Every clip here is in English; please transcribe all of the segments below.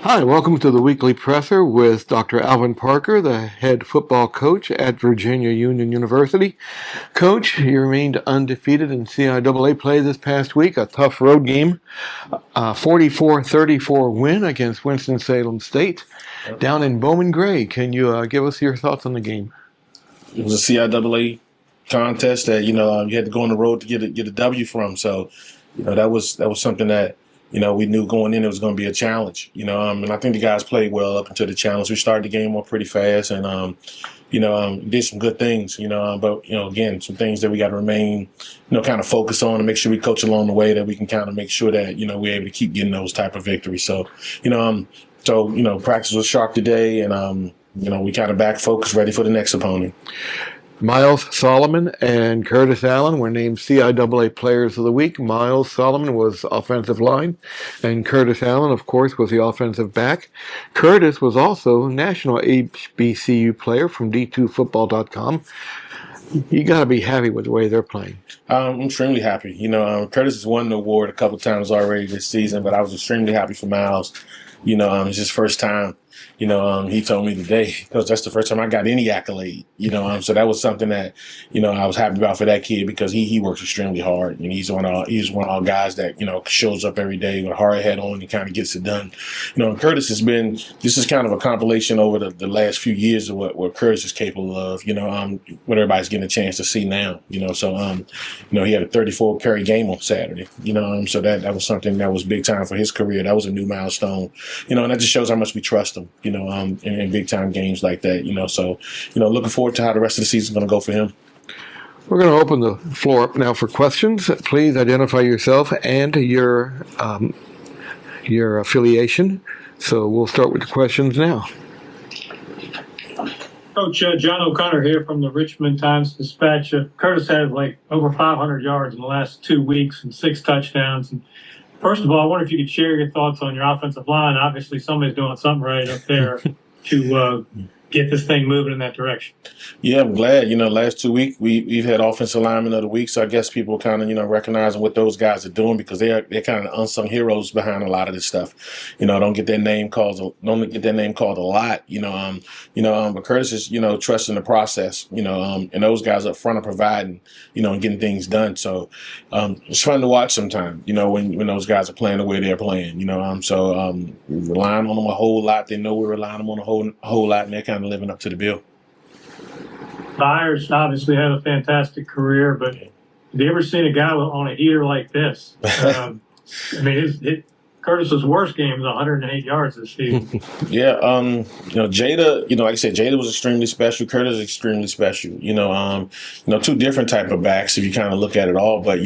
Hi, welcome to the Weekly Presser with Dr. Alvin Parker, the head football coach at Virginia Union University. Coach, you remained undefeated in CIAA play this past week, a tough road game, 44-34 win against Winston-Salem State down in Bowman Gray. Can you give us your thoughts on the game? It was a CIAA contest that you had to go on the road to get a W from. So, that was something that we knew going in it was going to be a challenge. And I think the guys played well up until the challenge. We started the game off pretty fast and did some good things. But again, some things that we got to remain kind of focused on and make sure we coach along the way that we can kind of make sure that we're able to keep getting those type of victories. So practice was sharp today and we kind of back focused, ready for the next opponent. Miles Solomon and Curtis Allen were named CIAA Players of the Week. Miles Solomon was offensive line, and Curtis Allen, of course, was the offensive back. Curtis was also National HBCU Player from D2Football.com. You got to be happy with the way they're playing. I'm extremely happy. Curtis has won the award a couple times already this season, but I was extremely happy for Miles. It's his first time. He told me today because that's the first time I got any accolade. So that was something that I was happy about for that kid because he works extremely hard and he's one of our guys that shows up every day with a hard head on and kind of gets it done. And Curtis this is kind of a compilation over the last few years of what Curtis is capable of. What everybody's getting a chance to see now. So he had a 34 carry game on Saturday. So that was something that was big time for his career. That was a new milestone. And that just shows how much we trust him. In big time games like that. So looking forward to how the rest of the season is going to go for him. We're going to open the floor up now for questions. Please identify yourself and your affiliation. So we'll start with the questions now. Coach, John O'Connor here from the Richmond Times-Dispatch. Curtis has over 500 yards in the last 2 weeks and 6 touchdowns. And first of all, I wonder if you could share your thoughts on your offensive line. Obviously, somebody's doing something right up there to get this thing moving in that direction. Yeah, I'm glad. Last 2 weeks we've had offensive lineman of the week, so I guess people kind of recognizing what those guys are doing because they're kind of unsung heroes behind a lot of this stuff. Don't get their name called a lot. But Curtis is trusting the process. And those guys up front are providing and getting things done. So it's fun to watch sometimes. When those guys are playing the way they're playing. We're relying on them a whole lot. They know we're relying on them on a whole lot, and they're kind of living up to the bill. Byers obviously had a fantastic career, but have you ever seen a guy on a heater like this? Curtis's worst game was 108 yards this season. Yeah, Jada, like I said, Jada was extremely special. Curtis is extremely special. Two different type of backs if you kind of look at it all. But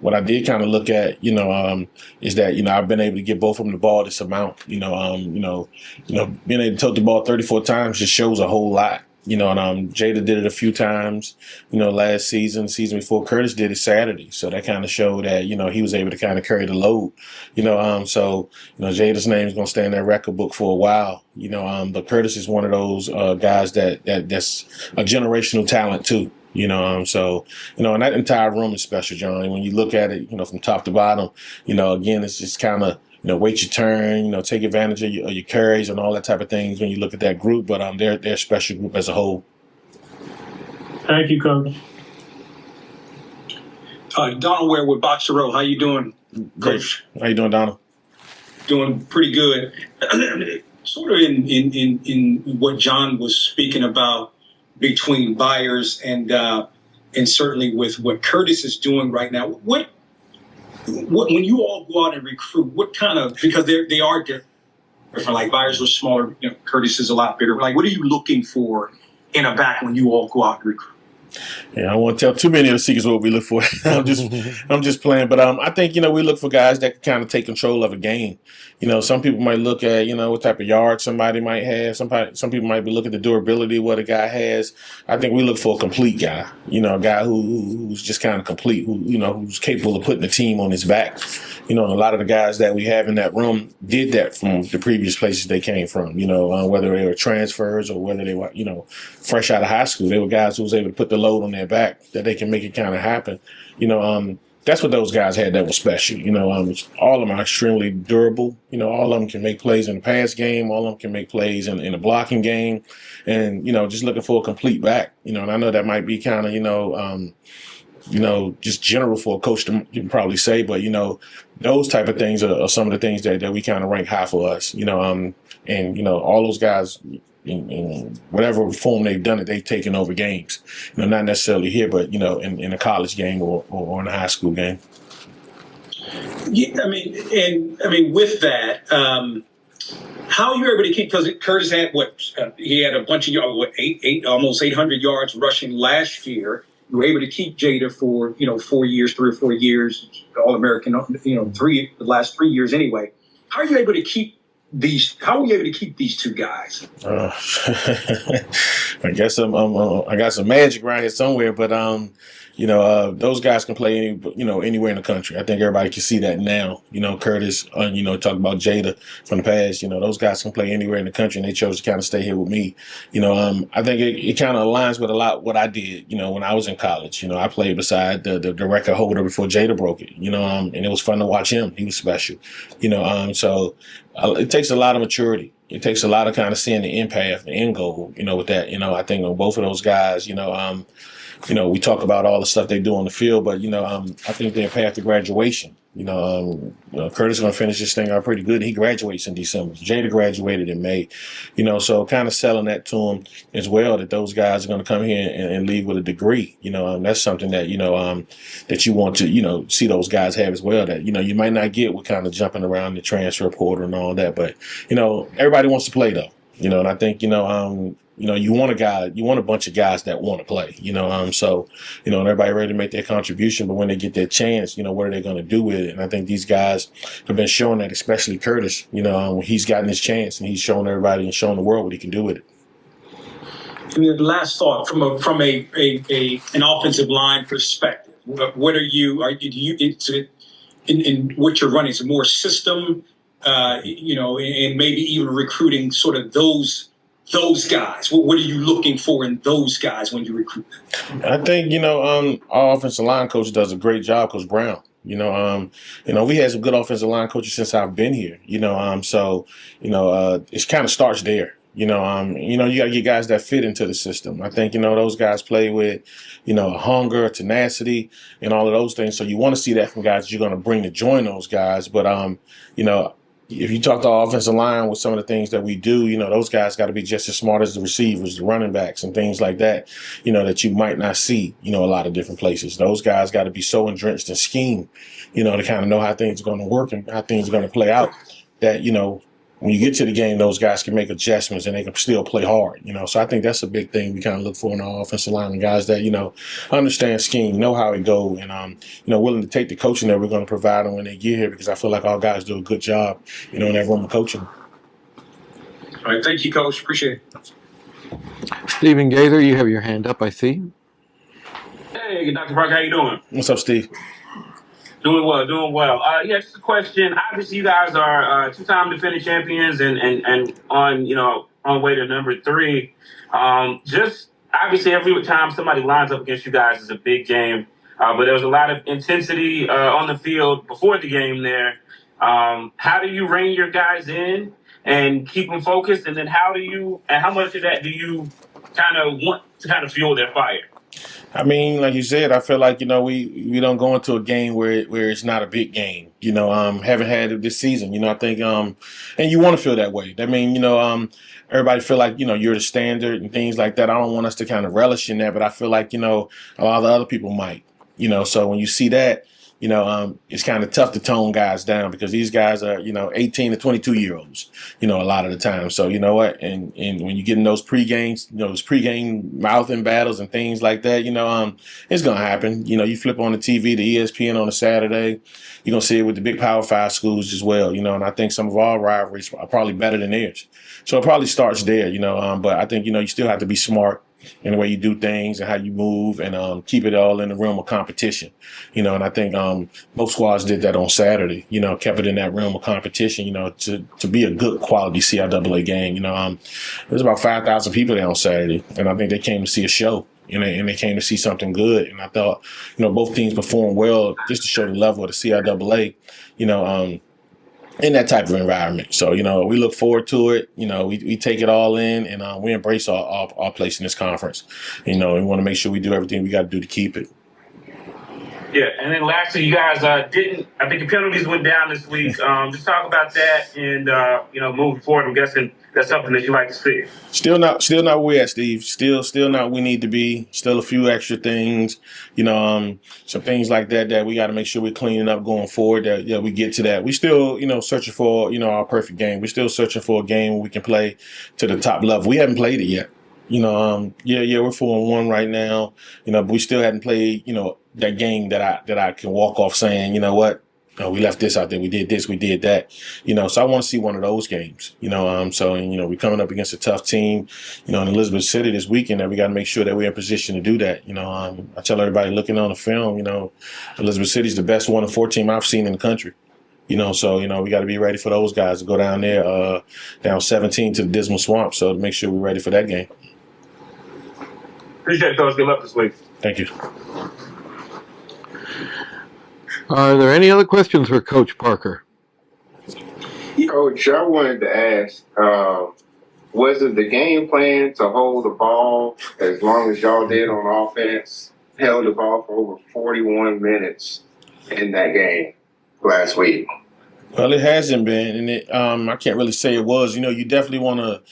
what I did kind of look at, is that I've been able to get both of them the ball this amount. Being able to tote the ball 34 times just shows a whole lot. Jada did it a few times, last season before. Curtis did it Saturday. So that kind of showed that, he was able to kind of carry the load, Jada's name is going to stay in that record book for a while, but Curtis is one of those guys that's a generational talent too. And that entire room is special, John. When you look at it, from top to bottom, again, it's just kind of, wait your turn, take advantage of your carries and all that type of things when you look at that group. But they're a special group as a whole. Thank you, Coach. Donald Ware with Boxer Row. How you doing, Coach? How you doing, Donald? Doing pretty good. Sort of in what John was speaking about between Byers and certainly with what Curtis is doing right now. What when you all go out and recruit, what kind of, because they are different, like Byers was smaller, Curtis is a lot bigger. What are you looking for in a back when you all go out and recruit? Yeah, I don't want to tell too many of the secrets what we look for. I'm just playing. But I think, we look for guys that can kind of take control of a game. Some people might look at, what type of yard somebody might have. Some people might be looking at the durability of what a guy has. I think we look for a complete guy, a guy who's just kind of complete, who's capable of putting the team on his back. A lot of the guys that we have in that room did that from the previous places they came from, whether they were transfers or whether they were, fresh out of high school. They were guys who was able to put the load on their back that they can make it kind of happen. that's what those guys had that was special. All of them are extremely durable. All of them can make plays in the pass game. All of them can make plays in the blocking game. And, just looking for a complete back. And I know that might be kind of, just general for a coach to you can probably say, but those type of things are some of the things that we kind of rank high for us. And all those guys in whatever form they've done it, they've taken over games. Not necessarily here, but in a college game or in a high school game. Yeah, with that, how are you able to keep? Because Curtis had he had a bunch of yards, almost 800 yards rushing last year. You were able to keep Jada for 3 or 4 years, All-American, the last 3 years anyway. How are you able to keep these? How are you able to keep these two guys? I guess I got some magic around here somewhere, but those guys can play anywhere in the country. I think everybody can see that now. Curtis, talk about Jada from the past. Those guys can play anywhere in the country, and they chose to kind of stay here with me. I think it kind of aligns with a lot what I did. When I was in college, I played beside the record holder before Jada broke it. And it was fun to watch him. He was special. So it takes a lot of maturity. It takes a lot of kind of seeing the end path, the end goal. With that, I think on both of those guys, we talk about all the stuff they do on the field, but I think their path to graduation. Curtis is going to finish this thing out pretty good. He graduates in December. Jada graduated in May. So kind of selling that to him as well, that those guys are going to come here and leave with a degree. That's something that that you want to see those guys have as well. That you might not get with kind of jumping around the transfer portal and all that, but everybody wants to play though. And I think you want a bunch of guys that want to play, and everybody ready to make their contribution, but when they get their chance, what are they going to do with it? And I think these guys have been showing that, especially Curtis, he's gotten his chance and he's shown everybody and shown the world what he can do with it. The last thought from an offensive line perspective, what are you in what you're running? Is it more system, and maybe even recruiting sort of those guys? What are you looking for in those guys when you recruit them? I think, our offensive line coach does a great job, Coach Brown. We had some good offensive line coaches since I've been here, so it kind of starts there. You got to get guys that fit into the system. I think, those guys play with, hunger, tenacity, and all of those things. So you want to see that from guys you're going to bring to join those guys. But, if you talk to our offensive line with some of the things that we do, those guys got to be just as smart as the receivers, the running backs, and things like that, that you might not see, a lot of different places. Those guys got to be so entrenched in scheme, to kind of know how things are going to work and how things are going to play out that, when you get to the game, those guys can make adjustments and they can still play hard, So I think that's a big thing we kind of look for in our offensive line, and guys that, understand scheme, know how it go, and, willing to take the coaching that we're going to provide them when they get here, because I feel like our guys do a good job, in that room of coaching. All right. Thank you, Coach. Appreciate it. Stephen Gaither, you have your hand up, I see. Hey, Dr. Parker, how you doing? What's up, Steve? Doing well. Just a question. Obviously, you guys are two-time defending champions and on way to number 3. Just obviously every time somebody lines up against you guys is a big game. But there was a lot of intensity on the field before the game there. How do you rein your guys in and keep them focused? And then how much of that do you kind of want to kind of fuel their fire? I mean, like you said, I feel like, we don't go into a game where it's not a big game, haven't had it this season, I think, and you want to feel that way. I mean, everybody feel like, you're the standard and things like that. I don't want us to kind of relish in that, but I feel like, a lot of other people might, so when you see that, it's kind of tough to tone guys down, because these guys are, 18 to 22-year-olds, a lot of the time. So, you know what? And when you get in those pre-games, those pre-game mouthing battles and things like that, it's going to happen. You flip on the TV, the ESPN on a Saturday, you're going to see it with the big Power 5 schools as well, and I think some of our rivalries are probably better than theirs. So it probably starts there, but I think, you still have to be smart in the way you do things and how you move, and keep it all in the realm of competition, and I think both squads did that on Saturday, kept it in that realm of competition, to be a good quality CIAA game. There's about 5,000 people there on Saturday, and I think they came to see a show, and they came to see something good. And I thought, both teams performed well just to show the level of the CIAA, in that type of environment. So, we look forward to it. We take it all in, and we embrace our place in this conference. We want to make sure we do everything we got to do to keep it. Yeah, and then lastly, you guys didn't. I think the penalties went down this week. Just talk about that, and moving forward. I'm guessing that's something that you like to see. Still not where we at, Steve. Still not where we need to be. Still a few extra things, some things like that we got to make sure we're cleaning up going forward. That we get to that. We still, searching for our perfect game. We're still searching for a game where we can play to the top level. We haven't played it yet. We're 4-1 right now. But we still hadn't played, that game that I can walk off saying, we left this out there. We did this. We did that. So I want to see one of those games. We're coming up against a tough team, in Elizabeth City this weekend. That we got to make sure that we're in position to do that. I tell everybody looking on the film, Elizabeth City's the best 1-4 team I've seen in the country. We got to be ready for those guys to go down there, down 17 to the Dismal Swamp. So to make sure we're ready for that game. Appreciate it, Coach. Good luck this week. Thank you. Are there any other questions for Coach Parker? Coach, I wanted to ask, was it the game plan to hold the ball as long as y'all did on offense, held the ball for over 41 minutes in that game last week? Well, it hasn't been, and I can't really say it was. You definitely want to,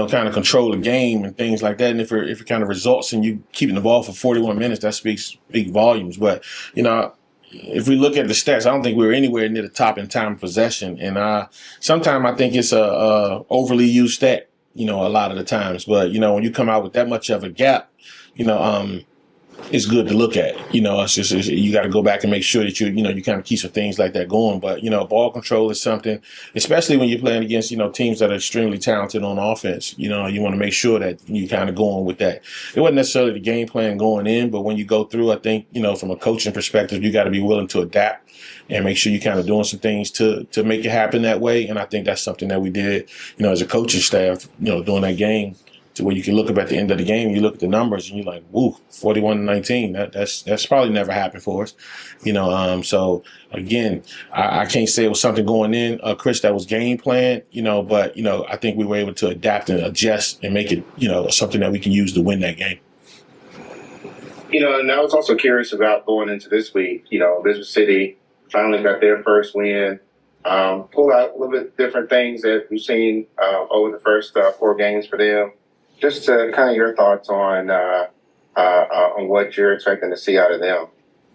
kind of control the game and things like that. And if it kind of results in you keeping the ball for 41 minutes, that speaks volumes. But, if we look at the stats, I don't think we were anywhere near the top in time of possession. And sometimes I think it's a overly used stat, a lot of the times. But, when you come out with that much of a gap, it's good to look at. It's just you got to go back and make sure that you kind of keep some things like that going. But ball control is something, especially when you're playing against teams that are extremely talented on offense. You want to make sure that you kind of going with that. It wasn't necessarily the game plan going in, but when you go through, I think from a coaching perspective, you got to be willing to adapt and make sure you're kind of doing some things to make it happen that way. And I think that's something that we did, as a coaching staff, during that game. To where you can look up at the end of the game, you look at the numbers, and you're like, "Woo, 41-19. That's probably never happened for us." So again, I can't say it was something going in, Chris, that was game plan. But I think we were able to adapt and adjust and make it, something that we can use to win that game. And I was also curious about going into this week. Elizabeth City finally got their first win. Pull out a little bit different things that we've seen over the first 4 games for them. Just kind of your thoughts on what you're expecting to see out of them.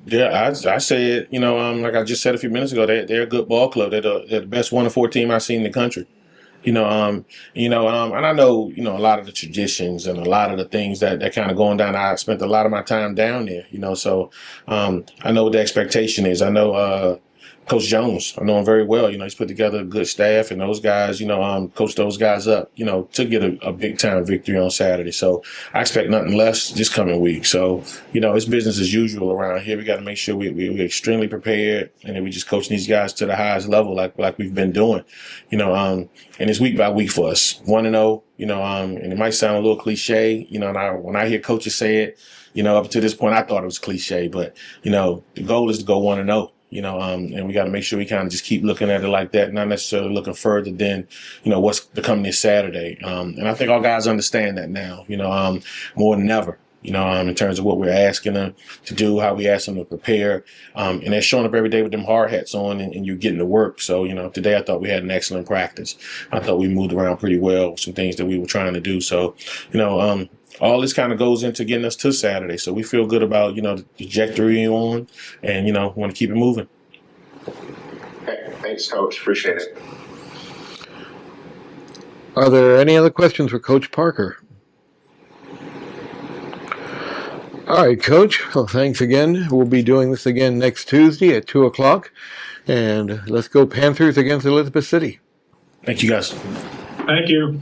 Yeah, I say it. Like I just said a few minutes ago, they're a good ball club. They're the best 1-4 team I've seen in the country. And I know, a lot of the traditions and a lot of the things that kind of going down. I spent a lot of my time down there. So I know what the expectation is. I know. Coach Jones, I know him very well. He's put together a good staff, and those guys, coach those guys up, to get a big time victory on Saturday. So I expect nothing less this coming week. So, it's business as usual around here. We got to make sure we're extremely prepared, and then we just coach these guys to the highest level, like we've been doing, and it's week by week for us. 1-0, and it might sound a little cliche, and when I hear coaches say it, up to this point, I thought it was cliche, but, the goal is to go 1-0. And we got to make sure we kind of just keep looking at it like that, not necessarily looking further than, what's becoming this Saturday. And I think our guys understand that now, more than ever, in terms of what we're asking them to do, how we ask them to prepare. And they're showing up every day with them hard hats on, and you're getting to work. So, today I thought we had an excellent practice. I thought we moved around pretty well with some things that we were trying to do. So, all this kind of goes into getting us to Saturday. So we feel good about, the trajectory on, and, want to keep it moving. Okay. Thanks, Coach. Appreciate it. Are there any other questions for Coach Parker? All right, Coach. Well, thanks again. We'll be doing this again next Tuesday at 2 o'clock. And let's go Panthers against Elizabeth City. Thank you, guys. Thank you.